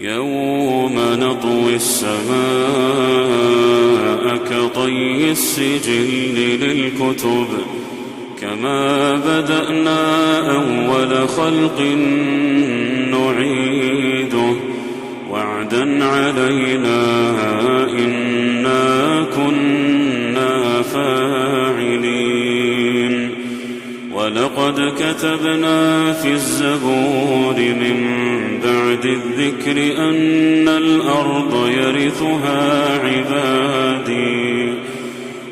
يوم نطوي السماء كطي السجل للكتب كما بدأنا أول خلق نعيده وعدا علينا إنا كنا فاعلين ولقد كتبنا في الزبور من بعد الذكر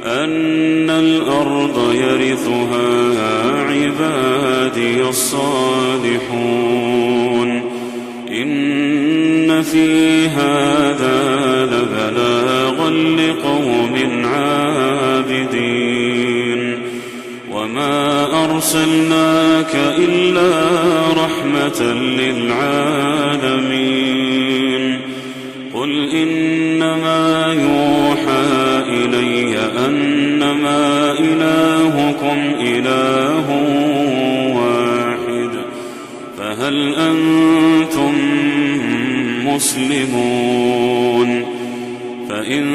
أن الأرض يرثها عبادي الصالحون إن في هذا لبلاغا لقوم عابدين وما أرسلناك إلا رحمة للعالمين قل إنما يوحى إلي أنما إلهكم إله واحد فهل أنتم مسلمون فإن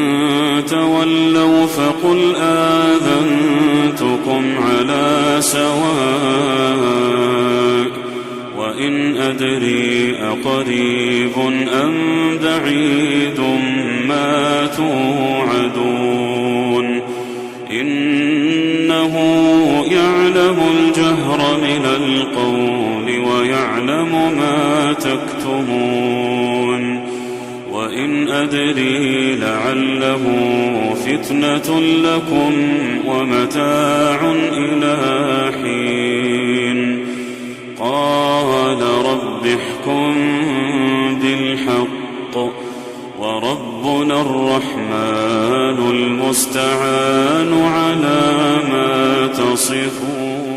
تولوا فقل آذنتكم على سواء وإن أدري أقريب أم بعيد ما توعدون إنه يعلم الجهر من القول ويعلم ما تكتمون وإن أدري لعله فتنة لكم ومتاع إلى حين قال رب احكم بالحق وربنا الرحمن المستعان على ما تصفون.